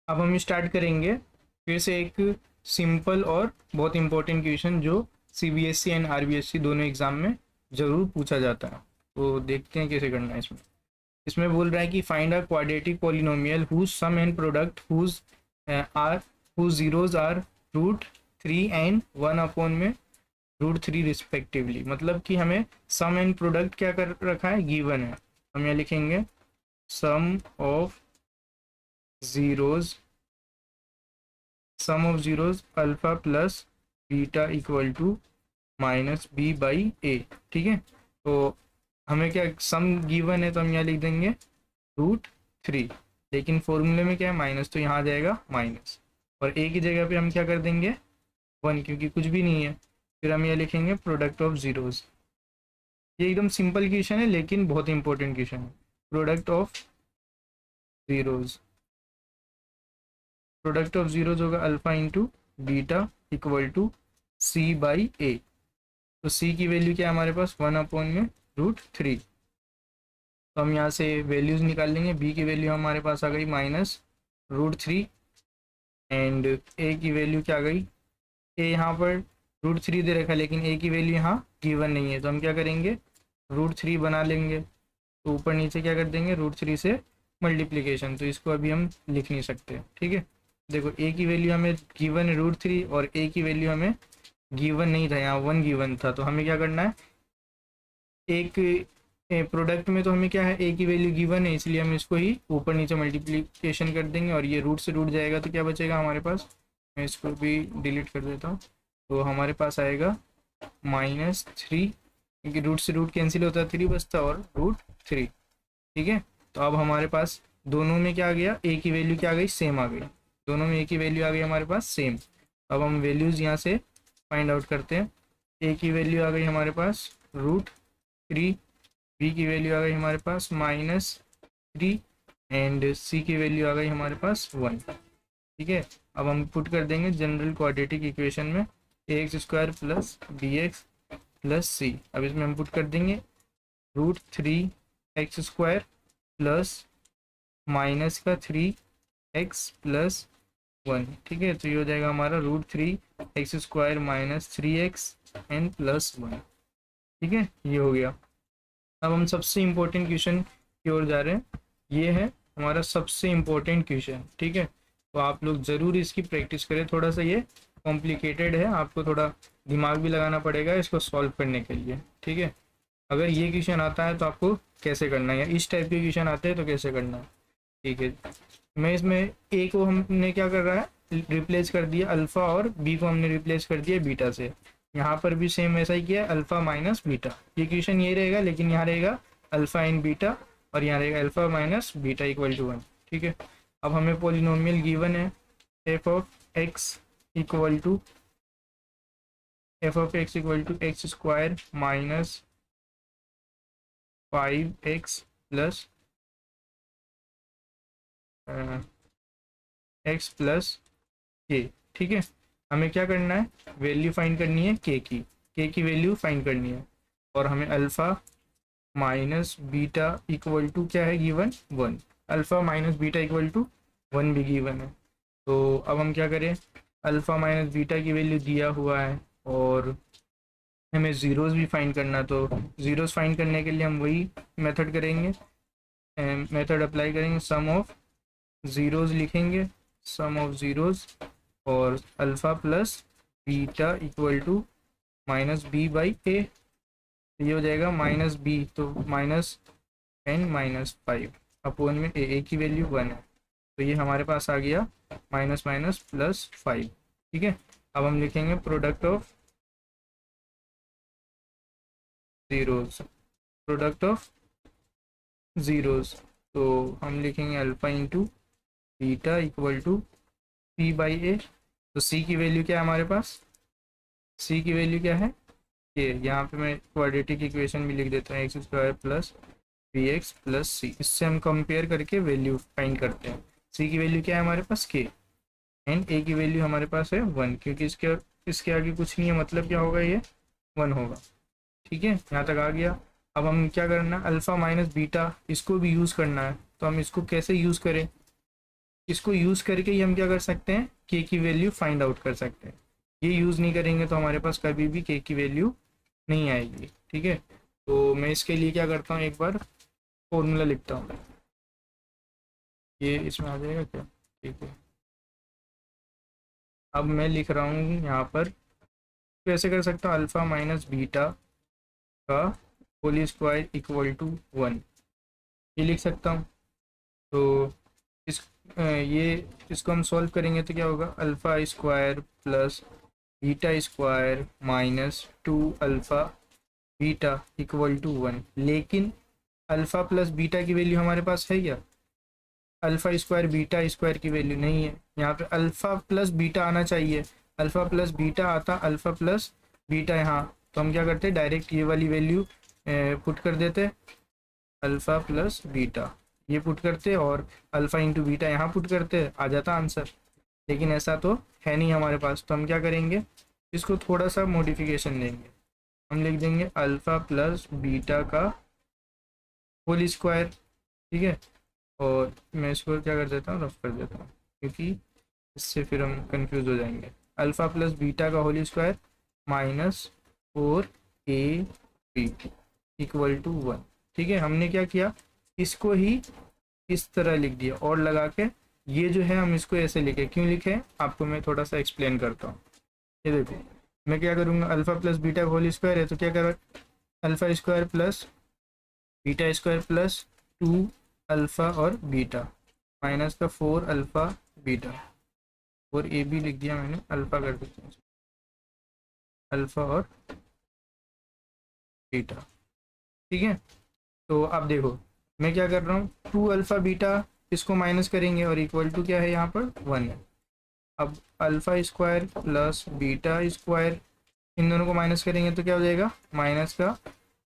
अब हम स्टार्ट करेंगे फिर से एक सिंपल और बहुत इंपॉर्टेंट क्वेश्चन जो सीबीएसई एंड आरबीएसई दोनों एग्जाम में ज़रूर पूछा जाता है। तो देखते हैं कैसे करना है इसमें। इसमें बोल रहा है कि find a quadratic polynomial whose sum and product whose are whose zeros are root 3 and 1 upon में रूट 3 रिस्पेक्टिवली। मतलब कि हमें सम एंड प्रोडक्ट क्या कर रखा है, गिवन है। हम यहाँ लिखेंगे sum of zeros alpha plus beta equal to minus B by A. ठीक है, तो हमें क्या सम गिवन है तो हम यहाँ लिख देंगे रूट 3, लेकिन फॉर्मूले में क्या है माइनस, तो यहाँ आ जाएगा माइनस, और ए की जगह पे हम क्या कर देंगे 1 क्योंकि कुछ भी नहीं है। फिर हम ये लिखेंगे प्रोडक्ट ऑफ जीरोज। ये एकदम सिंपल क्वेश्चन है लेकिन बहुत इंपॉर्टेंट क्वेश्चन है। Product of zeros, product of zeros होगा alpha into beta equal to C by A. तो सी की वैल्यू क्या है हमारे पास 1 अपॉन में रूट 3। तो हम यहाँ से वैल्यूज निकाल लेंगे। बी की वैल्यू हमारे पास आ गई माइनस रूट 3 एंड ए की वैल्यू क्या आ गई, ए यहाँ पर रूट 3 दे रखा है लेकिन ए की वैल्यू यहाँ गिवन नहीं है, तो हम क्या करेंगे रूट 3 बना लेंगे। तो ऊपर नीचे क्या कर देंगे रूट 3 से मल्टीप्लीकेशन, तो इसको अभी हम लिख नहीं सकते। ठीक है, देखो ए की वैल्यू हमें गिवन है रूट 3 और ए की वैल्यू हमें गिवन नहीं था, यहाँ 1 गिवन था। तो हमें क्या करना है, एक प्रोडक्ट में तो हमें क्या है ए की वैल्यू गिवन है, इसलिए हम इसको ही ऊपर नीचे मल्टीप्लिकेशन कर देंगे और ये रूट से रूट जाएगा तो क्या बचेगा हमारे पास, मैं इसको भी डिलीट कर देता हूँ। तो हमारे पास आएगा -3, क्योंकि रूट से रूट कैंसिल होता है 3 बचता और रूट 3। ठीक है, तो अब हमारे पास दोनों में क्या आ गया, ए की वैल्यू क्या आ गई, सेम आ गई। दोनों में ए की वैल्यू आ गई हमारे पास सेम। अब हम वैल्यूज़ यहाँ से फाइंड आउट करते हैं। ए की वैल्यू आ गई हमारे पास रूट 3, बी की वैल्यू आ गई हमारे पास -3 एंड सी की वैल्यू आ गई हमारे पास 1। ठीक है, अब हम पुट कर देंगे जनरल क्वाड्रेटिक इक्वेशन में A square plus B X plus C. अब इसमें हम पुट कर देंगे रूट 3 स्क्वायर प्लस माइनस का 3 प्लस 1। ठीक है, तो ये हो जाएगा हमारा root 3 square minus 3 n plus 1। ठीक है, ये हो गया। अब हम सबसे इम्पोर्टेंट क्वेश्चन की ओर जा रहे हैं। ये है हमारा सबसे इम्पोर्टेंट क्वेश्चन। ठीक है, तो आप लोग ज़रूर इसकी प्रैक्टिस करें। थोड़ा सा ये कॉम्प्लिकेटेड है, आपको थोड़ा दिमाग भी लगाना पड़ेगा इसको सॉल्व करने के लिए। ठीक है, अगर ये क्वेश्चन आता है तो आपको कैसे करना है, या इस टाइप के क्वेश्चन आते हैं तो कैसे करना है। ठीक है, मैं इसमें ए को हमने क्या कर रहा है रिप्लेस कर दिया अल्फ़ा और बी को हमने रिप्लेस कर दिया बीटा से। यहाँ पर भी सेम ऐसा ही किया है, अल्फ़ा माइनस बीटा। ये क्वेश्चन ये रहेगा लेकिन यहाँ रहेगा अल्फ़ा इन बीटा और यहाँ रहेगा alpha minus beta equal to 1। ठीक है, अब हमें पॉलिनोमियल गिवन है f of x equal to x square minus 5x plus x plus k. ठीक है, हमें क्या करना है, वैल्यू फाइंड करनी है के की वैल्यू फाइंड करनी है, और हमें alpha minus beta equal to क्या है given 1। Alpha minus beta equal to 1 भी गिवन है। तो अब हम क्या करें, अल्फ़ा माइनस बीटा की वैल्यू दिया हुआ है और हमें ज़ीरोज़ भी फाइंड करना। तो ज़ीरोज़ फाइंड करने के लिए हम वही मेथड करेंगे, मेथड अप्लाई करेंगे, सम ऑफ ज़ीरोज़ लिखेंगे, सम ऑफ ज़ीरोज़ और alpha plus beta equal to minus B by A. ये हो जाएगा माइनस बी, तो -10 - 5 अपोन में ए की वैल्यू 1 है, तो ये हमारे पास आ गया माइनस माइनस प्लस 5। ठीक है, अब हम लिखेंगे product of zeros, product of zeros. तो हम लिखेंगे alpha into beta equal to P by A. तो सी की वैल्यू क्या है हमारे पास, सी की वैल्यू क्या है, ये यहाँ पे मैं क्वाड्रेटिक इक्वेशन भी लिख देता हूँ X square plus B X plus C. इससे हम कंपेयर करके वैल्यू फाइंड करते हैं। सी की वैल्यू क्या है हमारे पास के, एंड ए की वैल्यू हमारे पास है 1, क्योंकि इसके आगे कुछ नहीं है, मतलब क्या होगा ये 1 होगा। ठीक है, यहाँ तक आ गया। अब हम क्या करना है, अल्फ़ा माइनस बीटा इसको भी यूज़ करना है। तो हम इसको कैसे यूज़ करें, इसको यूज़ करके ही हम क्या कर सकते हैं, के की वैल्यू फाइंड आउट कर सकते हैं। ये यूज़ नहीं करेंगे तो हमारे पास कभी भी के की वैल्यू नहीं आएगी। ठीक है, तो मैं इसके लिए क्या करता हूँ, एक बार फॉर्मूला लिखता हूँ। ये इसमें आ जाएगा क्या? ठीक है, अब मैं लिख रहा हूँ यहाँ पर, तो ऐसे कर सकता हूँ अल्फ़ा माइनस बीटा का होल स्क्वायर इक्वल टू 1, ये लिख सकता हूँ। तो इस ये इसको हम सॉल्व करेंगे तो क्या होगा, alpha square plus beta square minus 2 alpha beta equal to 1। लेकिन अल्फ़ा प्लस बीटा की वैल्यू हमारे पास है क्या? अल्फ़ा स्क्वायर बीटा स्क्वायर की वैल्यू नहीं है। यहाँ पे अल्फ़ा प्लस बीटा आना चाहिए, अल्फ़ा प्लस बीटा आता, अल्फ़ा प्लस बीटा यहाँ, तो हम क्या करते, डायरेक्ट ये वाली वैल्यू पुट कर देते, अल्फ़ा प्लस बीटा ये पुट करते और अल्फ़ा इंटू बीटा यहाँ पुट करते, आ जाता आंसर। लेकिन ऐसा तो है नहीं हमारे पास, तो हम क्या करेंगे, इसको थोड़ा सा मॉडिफिकेशन देंगे। हम लिख देंगे अल्फ़ा प्लस बीटा का होल स्क्वायर। ठीक है, और मैं इसको क्या कर देता हूँ, रफ कर देता हूँ, क्योंकि इससे फिर हम कंफ्यूज हो जाएंगे। अल्फ़ा प्लस बीटा का whole square minus 4ab equal to 1। ठीक है, हमने क्या किया, इसको ही इस तरह लिख दिया और लगा के, ये जो है हम इसको ऐसे लिखे, क्यों लिखे आपको मैं थोड़ा सा एक्सप्लेन करता हूँ। ये देखो, मैं क्या करूँगा, अल्फ़ा प्लस बीटा का होल स्क्वायर है तो क्या करो, alpha square plus beta square plus 2 alpha और बीटा माइनस का 4 अल्फ़ा बीटा, और ए बी लिख दिया मैंने, अल्फ़ा कर देते हैं, अल्फ़ा और बीटा। ठीक है, तो अब देखो मैं क्या कर रहा हूँ, 2 अल्फ़ा बीटा इसको माइनस करेंगे और इक्वल टू क्या है यहाँ पर 1 है। अब alpha square plus beta square, इन दोनों को माइनस करेंगे तो क्या हो जाएगा, माइनस का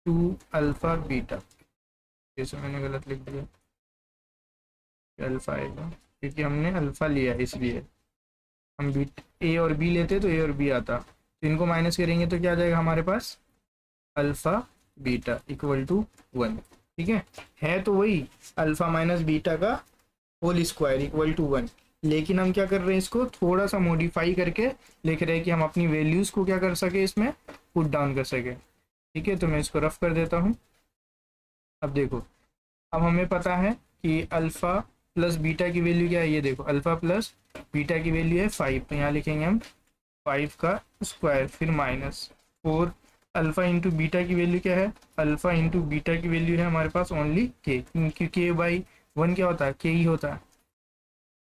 2 अल्फ़ा बीटा। जैसे मैंने गलत लिख दिया, अल्फ़ा आएगा क्योंकि हमने अल्फ़ा लिया इसलिए, हम बी ए और बी लेते तो ए और बी आता, तो इनको माइनस करेंगे तो क्या आ जाएगा हमारे पास, अल्फ़ा बीटा इक्वल टू 1। ठीक है तो वही अल्फ़ा माइनस बीटा का होल स्क्वायर इक्वल टू 1, लेकिन हम क्या कर रहे हैं, इसको थोड़ा सा मॉडिफाई करके लिख रहे हैं कि हम अपनी वैल्यूज़ को क्या कर सके, इसमें पुट डाउन कर सके। ठीक है, तो मैं इसको रफ कर देता हूँ। अब देखो, अब हमें पता है कि अल्फ़ा प्लस बीटा की वैल्यू क्या है, ये देखो अल्फ़ा प्लस बीटा की वैल्यू है 5, तो यहाँ लिखेंगे हम 5 का स्क्वायर फिर माइनस 4 अल्फ़ा इंटू बीटा की वैल्यू क्या है, अल्फ़ा इंटू बीटा की वैल्यू है हमारे पास ओनली के, क्योंकि के बाई 1 क्या होता है, के ही होता है।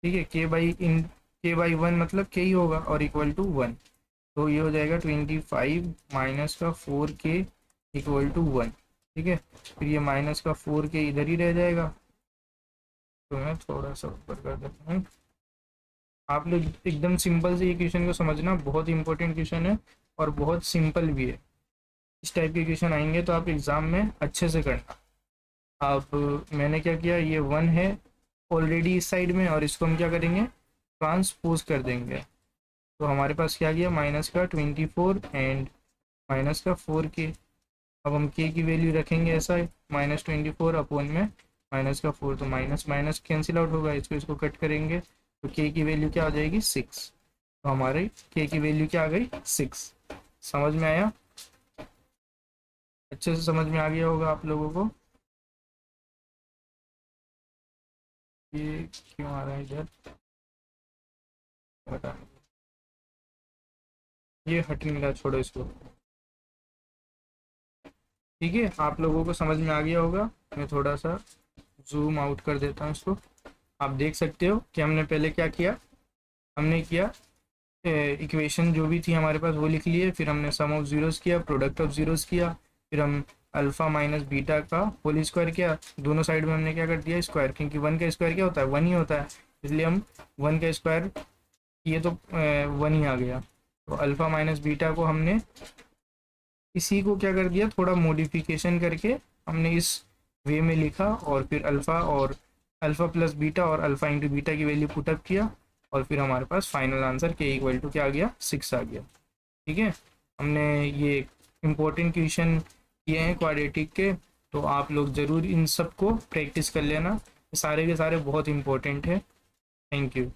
ठीक है, के बाई 1 मतलब के ही होगा और इक्वल टू 1, तो ये हो जाएगा 25 माइनस का 4k इक्वल टू 1। ठीक है, फिर ये माइनस का 4k इधर ही रह जाएगा, तो मैं थोड़ा सा ऊपर कर देता हूँ। आप लोग एकदम सिंपल से ये क्वेश्चन को समझना, बहुत इंपॉर्टेंट क्वेश्चन है और बहुत सिंपल भी है। इस टाइप के क्वेश्चन आएंगे तो आप एग्ज़ाम में अच्छे से करना। अब मैंने क्या किया, ये 1 है ऑलरेडी इस साइड में, और इसको हम क्या करेंगे, ट्रांसपोज कर देंगे, तो हमारे पास क्या गया, माइनस का 24 एंड माइनस का 4k। अब हम के की वैल्यू रखेंगे ऐसा, माइनस 24 अपॉन में माइनस का 4, तो माइनस माइनस कैंसिल आउट होगा, इसको कट करेंगे तो के की वैल्यू क्या आ जाएगी 6, तो हमारे के की वैल्यू क्या आ गई 6। समझ में आया, अच्छे से समझ में आ गया होगा आप लोगों को। ये क्यों आ रहा है इधर, बता, ये हट नहीं रहा, छोड़ो इसको। ठीक है, आप लोगों को समझ में आ गया होगा। मैं थोड़ा सा जूम आउट कर देता हूँ इसको। आप देख सकते हो कि हमने पहले क्या किया, हमने किया इक्वेशन जो भी थी हमारे पास वो लिख लिए, फिर हमने सम ऑफ ज़ीरोज़ किया, प्रोडक्ट ऑफ ज़ीरोज़ किया, फिर हम अल्फ़ा माइनस बीटा का होल स्क्वायर किया, दोनों साइड में हमने क्या कर दिया स्क्वायर, क्योंकि 1 का स्क्वायर क्या होता है 1 ही होता है, इसलिए हम 1 का स्क्वायर किए तो 1 ही आ गया। तो अल्फ़ा माइनस बीटा को हमने इसी को क्या कर दिया, थोड़ा मॉडिफिकेशन करके हमने इस वे में लिखा, और फिर अल्फ़ा और अल्फ़ा प्लस बीटा और अल्फ़ा इंटू बीटा की वैल्यू पुटअप किया, और फिर हमारे पास फाइनल आंसर के इक्वल टू क्या आ गया 6 आ गया। ठीक है, हमने ये इम्पोर्टेंट क्वेश्चन किए हैं क्वाड्रेटिक के, तो आप लोग ज़रूर इन सब को प्रैक्टिस कर लेना, सारे के सारे बहुत इंपॉर्टेंट है। Thank you.